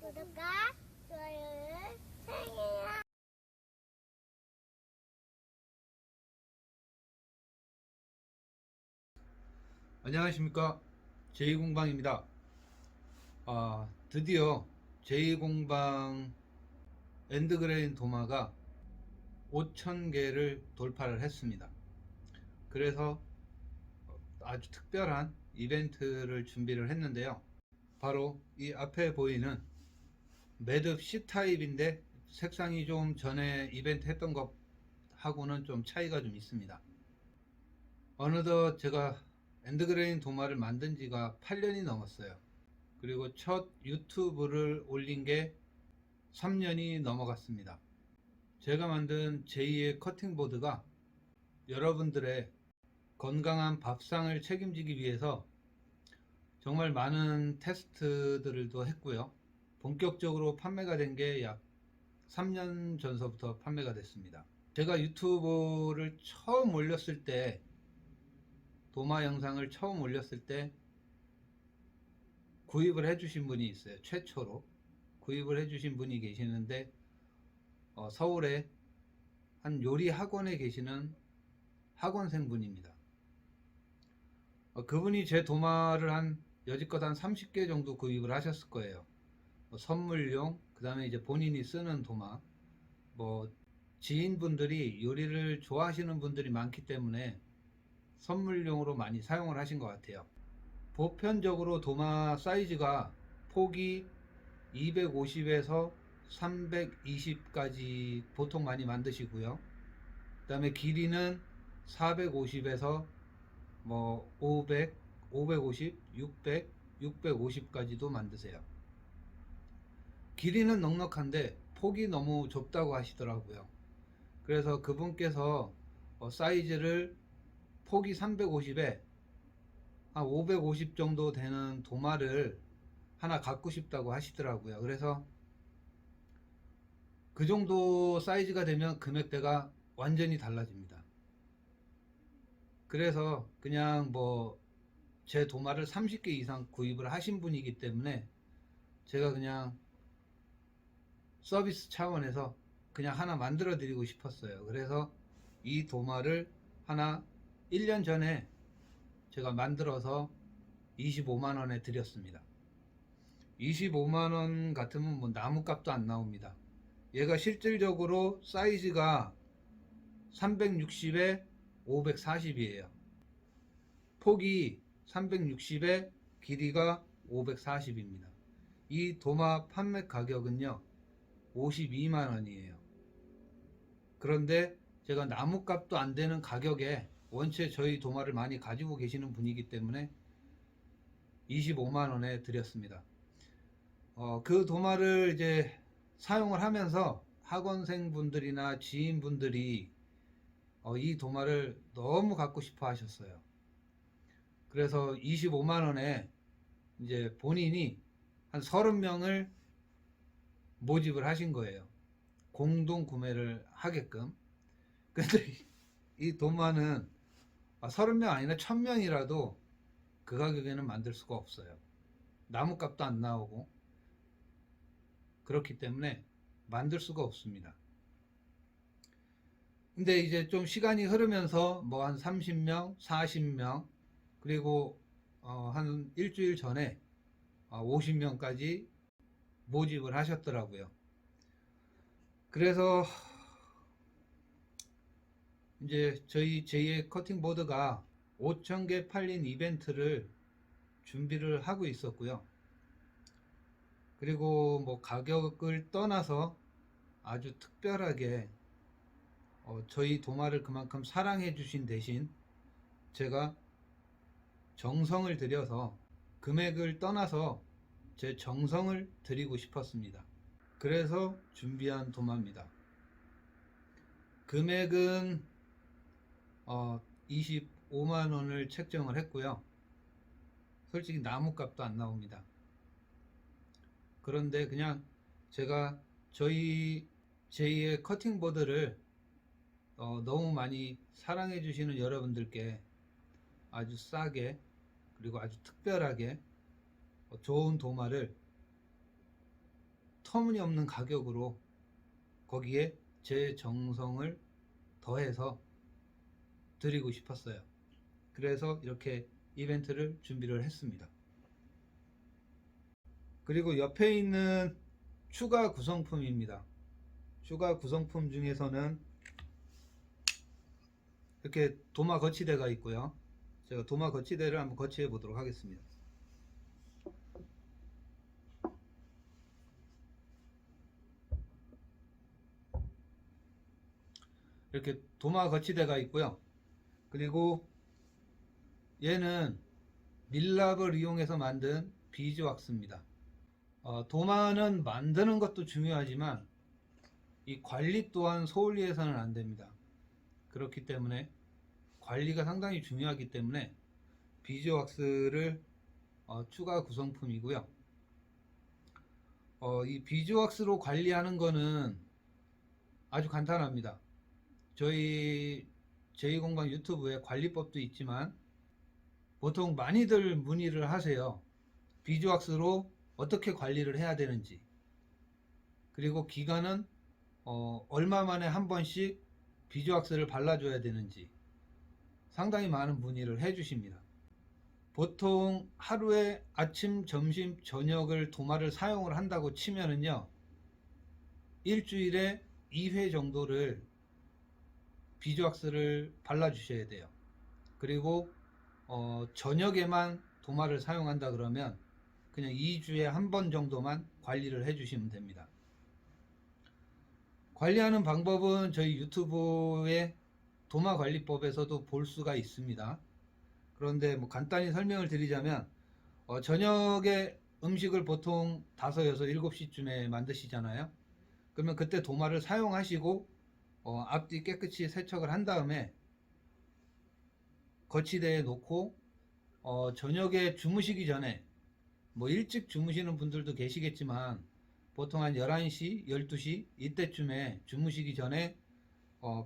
구독과 좋아요를 사랑해요. 안녕하십니까, 제2공방입니다. 드디어 제2공방 엔드그레인 도마가 5,000개를 돌파를 했습니다. 그래서 아주 특별한 이벤트를 준비를 했는데요. 바로 이 앞에 보이는 매듭 C타입인데 색상이 좀 전에 이벤트 했던 것하고는 좀 차이가 좀 있습니다. 어느덧 제가 엔드그레인 도마를 만든 지가 8년이 넘었어요. 그리고 첫 유튜브를 올린 게 3년이 넘어갔습니다. 제가 만든 제2의 커팅보드가 여러분들의 건강한 밥상을 책임지기 위해서 정말 많은 테스트들도 했고요. 본격적으로 판매가 된 게 약 3년 전서부터 판매가 됐습니다. 제가 유튜브를 처음 올렸을 때, 도마 영상을 처음 올렸을 때 구입을 해주신 분이 있어요. 최초로 구입을 해주신 분이 계시는데 서울에 한 요리 학원에 계시는 학원생 분입니다. 그분이 제 도마를 여지껏 한 30개 정도 구입을 하셨을 거예요. 선물용, 그 다음에 이제 본인이 쓰는 도마, 지인분들이 요리를 좋아하시는 분들이 많기 때문에 선물용으로 많이 사용을 하신 것 같아요. 보편적으로 도마 사이즈가 폭이 250에서 320까지 보통 많이 만드시고요. 그 다음에 길이는 450에서 500, 550, 600, 650까지도 만드세요. 길이는 넉넉한데 폭이 너무 좁다고 하시더라고요. 그래서 그분께서 사이즈를 폭이 350에 한 550 정도 되는 도마를 하나 갖고 싶다고 하시더라고요. 그래서 그 정도 사이즈가 되면 금액대가 완전히 달라집니다. 그래서 그냥 제 도마를 30개 이상 구입을 하신 분이기 때문에 제가 그냥 서비스 차원에서 그냥 하나 만들어 드리고 싶었어요. 그래서 이 도마를 하나 1년 전에 제가 만들어서 25만원에 드렸습니다. 25만원 같으면 나무값도 안 나옵니다. 얘가 실질적으로 사이즈가 360에 540이에요. 폭이 360에 길이가 540입니다. 이 도마 판매 가격은요 52만원이에요. 그런데 제가 나무값도 안 되는 가격에 원체 저희 도마를 많이 가지고 계시는 분이기 때문에 25만원에 드렸습니다. 그 도마를 이제 사용을 하면서 학원생 분들이나 지인분들이 이 도마를 너무 갖고 싶어 하셨어요. 그래서 25만원에 이제 본인이 한 30명을 모집을 하신 거예요. 공동 구매를 하게끔. 근데 이 도마는 30명 아니라 1000명이라도 그 가격에는 만들 수가 없어요. 나무값도 안 나오고 그렇기 때문에 만들 수가 없습니다. 근데 이제 좀 시간이 흐르면서 한 30명, 40명, 그리고 한 일주일 전에 50명까지 모집을 하셨더라고요. 그래서 이제 저희 제2의 커팅보드가 5,000개 팔린 이벤트를 준비를 하고 있었고요. 그리고 가격을 떠나서 아주 특별하게 저희 도마를 그만큼 사랑해 주신 대신 제가 정성을 들여서 금액을 떠나서 제 정성을 드리고 싶었습니다. 그래서 준비한 도마입니다. 금액은 25만원을 책정을 했고요. 솔직히 나무값도 안 나옵니다. 그런데 그냥 제가 저희 제2의 커팅보드를 너무 많이 사랑해 주시는 여러분들께 아주 싸게 그리고 아주 특별하게 좋은 도마를 터무니없는 가격으로 거기에 제 정성을 더해서 드리고 싶었어요. 그래서 이렇게 이벤트를 준비를 했습니다. 그리고 옆에 있는 추가 구성품입니다. 추가 구성품 중에서는 이렇게 도마 거치대가 있고요. 제가 도마 거치대를 한번 거치해 보도록 하겠습니다. 이렇게 도마 거치대가 있고요. 그리고 얘는 밀랍을 이용해서 만든 비즈왁스입니다. 도마는 만드는 것도 중요하지만 이 관리 또한 소홀히 해서는 안 됩니다. 그렇기 때문에 관리가 상당히 중요하기 때문에 비즈왁스를 추가 구성품이고요. 이 비즈왁스로 관리하는 거는 아주 간단합니다. 저희 제2공방 유튜브에 관리법도 있지만 보통 많이들 문의를 하세요. 비즈왁스로 어떻게 관리를 해야 되는지, 그리고 기간은 얼마 만에 한 번씩 비즈왁스를 발라줘야 되는지 상당히 많은 문의를 해주십니다. 보통 하루에 아침, 점심, 저녁을 도마를 사용을 한다고 치면은요, 일주일에 2회 정도를 비즈왁스를 발라주셔야 돼요. 그리고 저녁에만 도마를 사용한다 그러면 그냥 2주에 한 번 정도만 관리를 해주시면 됩니다. 관리하는 방법은 저희 유튜브의 도마 관리법에서도 볼 수가 있습니다. 그런데 뭐 간단히 설명을 드리자면 저녁에 음식을 보통 5, 6, 7시쯤에 만드시잖아요. 그러면 그때 도마를 사용하시고 앞뒤 깨끗이 세척을 한 다음에 거치대에 놓고 저녁에 주무시기 전에, 뭐 일찍 주무시는 분들도 계시겠지만 보통 한 11시, 12시 이때쯤에 주무시기 전에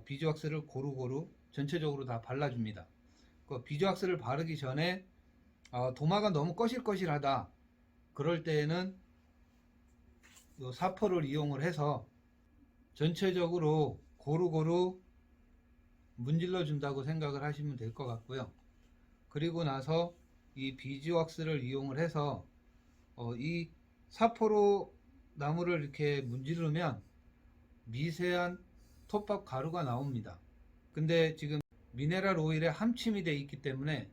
비즈왁스를 고루고루 전체적으로 다 발라줍니다. 비즈왁스를 바르기 전에 도마가 너무 거실거실하다 그럴 때에는 요 사포를 이용을 해서 전체적으로 고루고루 문질러 준다고 생각을 하시면 될 것 같고요. 그리고 나서 이 비즈왁스를 이용을 해서 이 사포로 나무를 이렇게 문지르면 미세한 톱밥 가루가 나옵니다. 근데 지금 미네랄 오일에 함침이 되어 있기 때문에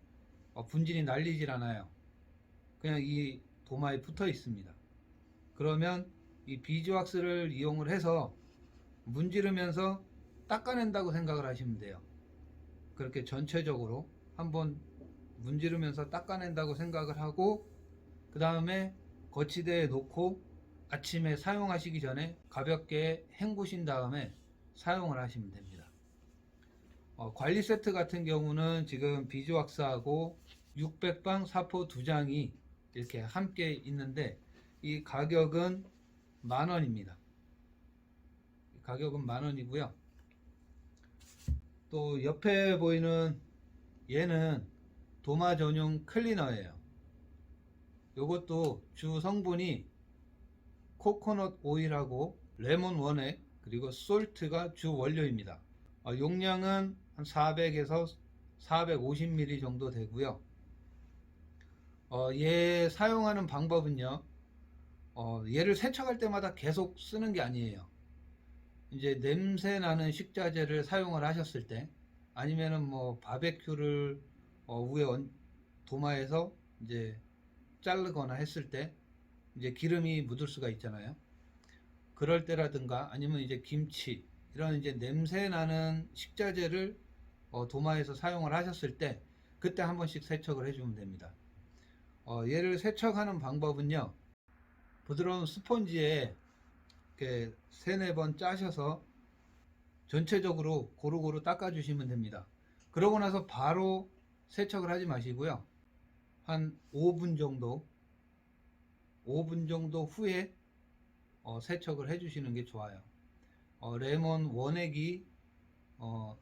분진이 날리질 않아요. 그냥 이 도마에 붙어 있습니다. 그러면 이 비즈왁스를 이용을 해서 문지르면서 닦아낸다고 생각을 하시면 돼요. 그렇게 전체적으로 한번 문지르면서 닦아낸다고 생각을 하고, 그 다음에 거치대에 놓고 아침에 사용하시기 전에 가볍게 헹구신 다음에 사용을 하시면 됩니다. 관리 세트 같은 경우는 지금 비즈왁스하고 600방 사포 2장이 이렇게 함께 있는데 이 가격은 10,000원입니다. 가격은 10,000원이고요. 또 옆에 보이는 얘는 도마 전용 클리너예요. 요것도 주 성분이 코코넛 오일하고 레몬 원액 그리고 솔트가 주 원료입니다. 용량은 한 400에서 450ml 정도 되고요. 얘 사용하는 방법은요, 얘를 세척할 때마다 계속 쓰는 게 아니에요. 이제 냄새 나는 식자재를 사용을 하셨을 때, 아니면은 뭐 바베큐를 위에 도마에서 이제 자르거나 했을 때 이제 기름이 묻을 수가 있잖아요. 그럴 때라든가 아니면 이제 김치 이런 이제 냄새 나는 식자재를 도마에서 사용을 하셨을 때 그때 한 번씩 세척을 해주면 됩니다. 얘를 세척하는 방법은요, 부드러운 스펀지에 이렇게 3-4번 짜셔서 전체적으로 고루고루 닦아주시면 됩니다. 그러고 나서 바로 세척을 하지 마시고요. 한 5분 정도 후에 세척을 해주시는 게 좋아요. 레몬 원액이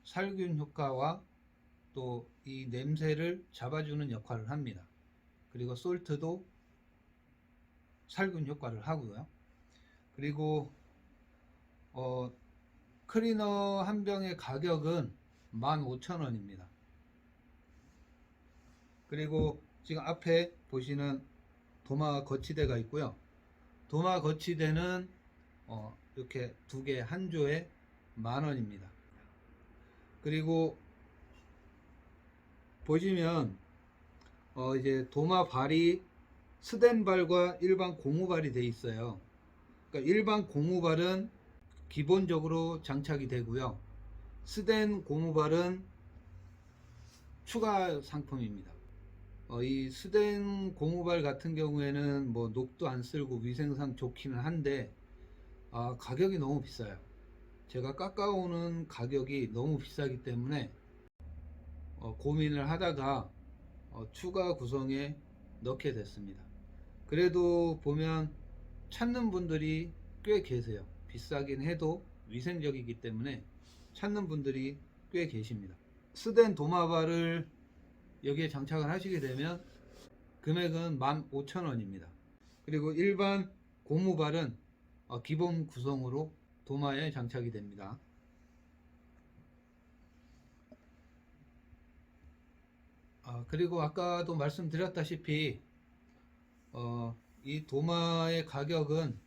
살균 효과와 또 이 냄새를 잡아주는 역할을 합니다. 그리고 솔트도 살균 효과를 하고요. 그리고 클리너 한 병의 가격은 15,000원입니다. 그리고 지금 앞에 보시는 도마 거치대가 있고요. 도마 거치대는 이렇게 2개 한 조에 10,000원입니다. 그리고 보시면 이제 도마 발이 스댄발과 일반 고무발이 되어 있어요. 그러니까 일반 고무발은 기본적으로 장착이 되고요. 스댄 고무발은 추가 상품입니다. 이 스댄 고무발 같은 경우에는 뭐 녹도 안 쓸고 위생상 좋기는 한데 가격이 너무 비싸요. 제가 깎아오는 가격이 너무 비싸기 때문에 고민을 하다가 추가 구성에 넣게 됐습니다. 그래도 보면 찾는 분들이 꽤 계세요. 비싸긴 해도 위생적이기 때문에 찾는 분들이 꽤 계십니다. 스댄 도마발을 여기에 장착을 하시게 되면 금액은 15,000원입니다. 그리고 일반 고무발은 기본 구성으로 도마에 장착이 됩니다. 그리고 아까도 말씀드렸다시피 이 도마의 가격은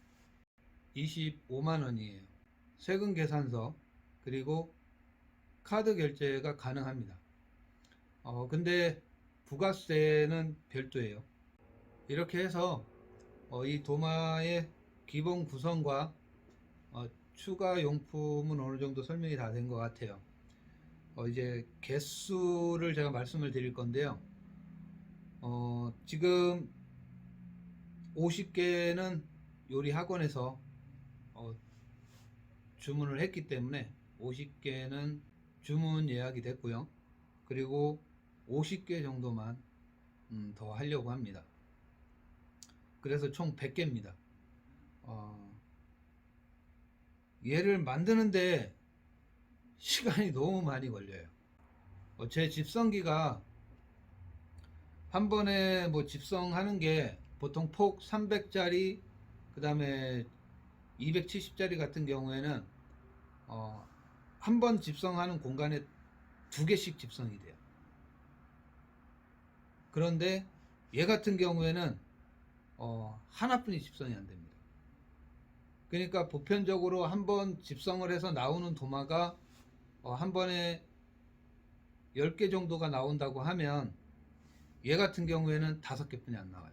25만원이에요. 세금 계산서 그리고 카드 결제가 가능합니다. 근데 부가세는 별도예요. 이렇게 해서 이 도마의 기본 구성과 추가 용품은 어느 정도 설명이 다 된 것 같아요. 이제 개수를 제가 말씀을 드릴 건데요. 지금 50개는 요리 학원에서 주문을 했기 때문에 50개는 주문 예약이 됐고요. 그리고 50개 정도만 더 하려고 합니다. 그래서 총 100개입니다. 얘를 만드는데 시간이 너무 많이 걸려요. 제 집성기가 한 번에 뭐 집성하는 게 보통 폭 300짜리 그 다음에 270짜리 같은 경우에는 한 번 집성하는 공간에 2개씩 집성이 돼요. 그런데 얘 같은 경우에는 하나뿐이 집성이 안 됩니다. 그러니까 보편적으로 한 번 집성을 해서 나오는 도마가 한 번에 10개 정도가 나온다고 하면 얘 같은 경우에는 5개 뿐이 안 나와요.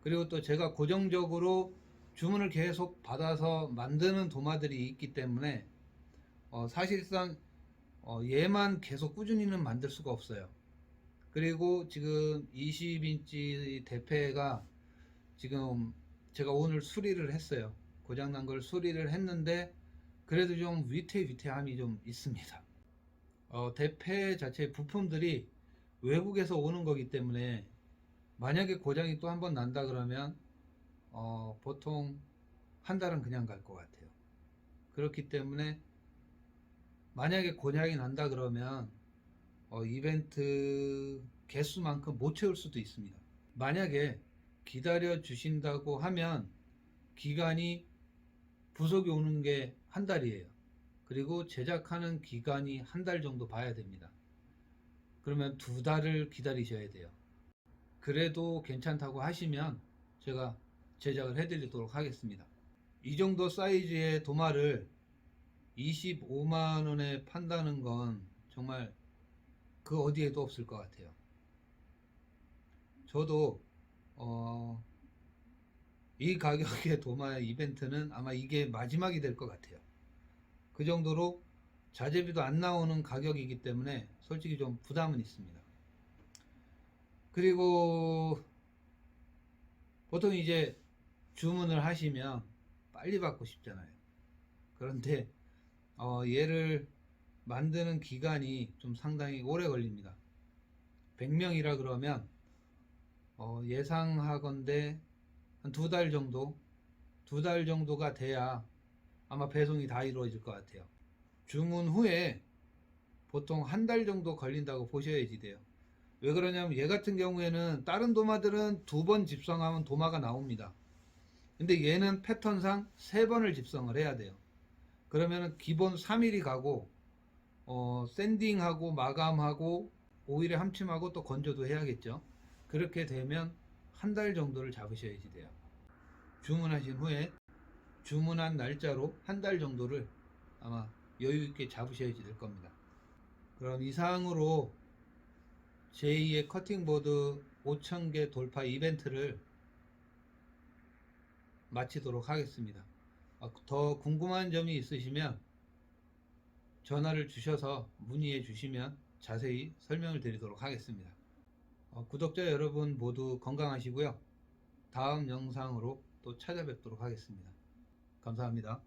그리고 또 제가 고정적으로 주문을 계속 받아서 만드는 도마들이 있기 때문에 사실상 얘만 계속 꾸준히는 만들 수가 없어요. 그리고 지금 20인치 대패가 지금 제가 오늘 수리를 했어요. 고장난 걸 수리를 했는데 그래도 좀 위태위태함이 좀 있습니다. 대패 자체 부품들이 외국에서 오는 거기 때문에 만약에 고장이 또 한 번 난다 그러면 보통 한 달은 그냥 갈 것 같아요. 그렇기 때문에 만약에 고장이 난다 그러면 이벤트 개수만큼 못 채울 수도 있습니다. 만약에 기다려 주신다고 하면 기간이 부속이 오는 게 한 달이에요. 그리고 제작하는 기간이 한 달 정도 봐야 됩니다. 그러면 2달을 기다리셔야 돼요. 그래도 괜찮다고 하시면 제가 제작을 해드리도록 하겠습니다. 이 정도 사이즈의 도마를 25만원에 판다는 건 정말 그 어디에도 없을 것 같아요. 저도 이 가격의 도마 이벤트는 아마 이게 마지막이 될 것 같아요. 그 정도로 자재비도 안 나오는 가격이기 때문에 솔직히 좀 부담은 있습니다. 그리고 보통 이제 주문을 하시면 빨리 받고 싶잖아요. 그런데 얘를 만드는 기간이 좀 상당히 오래 걸립니다. 100명이라 그러면 예상하건대 한 2달 정도, 2달 정도가 돼야 아마 배송이 다 이루어질 것 같아요. 주문 후에 보통 한 달 정도 걸린다고 보셔야지 돼요. 왜 그러냐면 얘 같은 경우에는 다른 도마들은 2번 집성하면 도마가 나옵니다. 근데 얘는 패턴상 3번을 집성을 해야 돼요. 그러면 기본 3일이 가고 샌딩하고 마감하고 오일에 함침하고 또 건조도 해야겠죠. 그렇게 되면 한 달 정도를 잡으셔야지 돼요. 주문하신 후에 주문한 날짜로 한 달 정도를 아마 여유 있게 잡으셔야지 될 겁니다. 그럼 이상으로 제2의 커팅보드 5,000개 돌파 이벤트를 마치도록 하겠습니다. 더 궁금한 점이 있으시면 전화를 주셔서 문의해 주시면 자세히 설명을 드리도록 하겠습니다. 구독자 여러분 모두 건강하시고요. 다음 영상으로 또 찾아뵙도록 하겠습니다. 감사합니다.